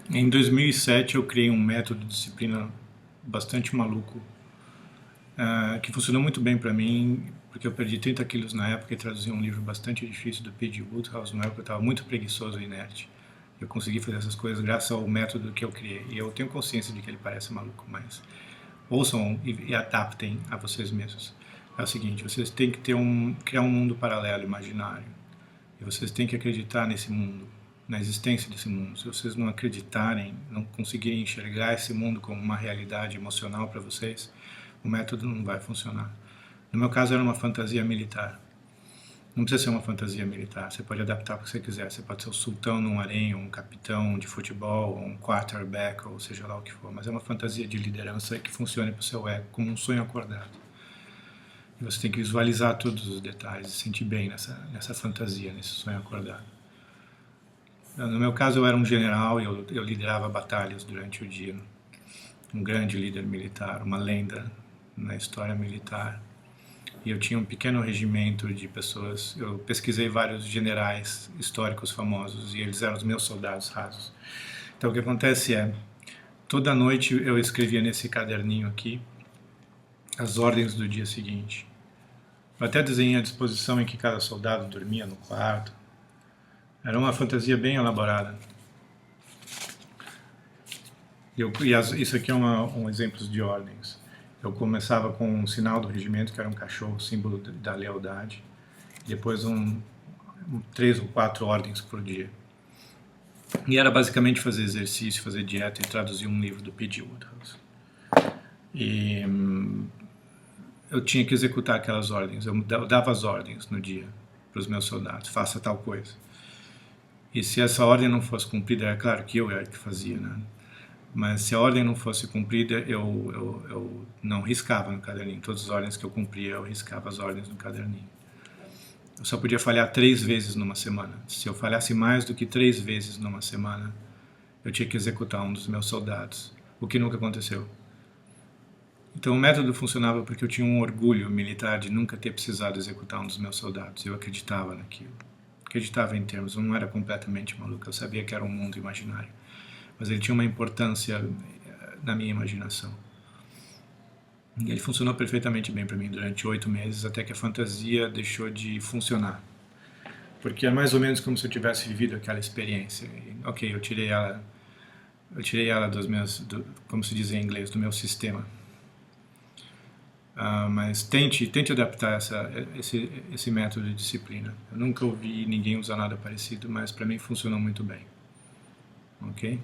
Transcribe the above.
Em 2007 eu criei um método de disciplina bastante maluco, que funcionou muito bem para mim, porque eu perdi 30 quilos na época e traduzi um livro bastante difícil do P.G. Wodehouse, na época eu estava muito preguiçoso e inerte. Eu consegui fazer essas coisas graças ao método que eu criei. E eu tenho consciência de que ele parece maluco, mas ouçam e adaptem a vocês mesmos. É o seguinte, vocês têm que criar um mundo paralelo, imaginário. E vocês têm que acreditar nesse mundo, na existência desse mundo. Se vocês não acreditarem, não conseguirem enxergar esse mundo como uma realidade emocional para vocês, o método não vai funcionar. No meu caso era uma fantasia militar. Não precisa ser uma fantasia militar, você pode adaptar o que você quiser. Você pode ser o sultão num harém, um capitão de futebol, um quarterback, ou seja lá o que for. Mas é uma fantasia de liderança que funcione para o seu ego, como um sonho acordado. E você tem que visualizar todos os detalhes e sentir bem nessa fantasia, nesse sonho acordado. No meu caso, eu era um general e eu liderava batalhas durante o dia. Um grande líder militar, uma lenda na história militar. E eu tinha um pequeno regimento de pessoas. Eu pesquisei vários generais históricos famosos e eles eram os meus soldados rasos. Então o que acontece é, toda noite eu escrevia nesse caderninho aqui as ordens do dia seguinte. Eu até desenhei a disposição em que cada soldado dormia no quarto. Era uma fantasia bem elaborada. Isso aqui é um exemplo de ordens. Eu começava com um sinal do regimento, que era um cachorro, símbolo da lealdade. Depois 3 ou 4 ordens por dia. E era basicamente fazer exercício, fazer dieta e traduzir um livro do P.G. Wodehouse. E eu tinha que executar aquelas ordens. Eu dava as ordens no dia para os meus soldados. Faça tal coisa. E se essa ordem não fosse cumprida, é claro que eu era que fazia, né? Mas se a ordem não fosse cumprida, eu não riscava no caderninho. Todas as ordens que eu cumpria, eu riscava as ordens no caderninho. Eu só podia falhar 3 vezes numa semana. Se eu falhasse mais do que 3 vezes numa semana, eu tinha que executar um dos meus soldados, o que nunca aconteceu. Então o método funcionava porque eu tinha um orgulho militar de nunca ter precisado executar um dos meus soldados. Eu acreditava naquilo. Acreditava em termos, eu não era completamente maluco, eu sabia que era um mundo imaginário. Mas ele tinha uma importância na minha imaginação. E ele funcionou perfeitamente bem para mim durante 8 meses, até que a fantasia deixou de funcionar. Porque é mais ou menos como se eu tivesse vivido aquela experiência. E, ok, eu tirei ela dos meus, como se diz em inglês, do meu sistema. Mas tente adaptar esse método de disciplina. Eu nunca ouvi ninguém usar nada parecido, mas para mim funcionou muito bem. Ok?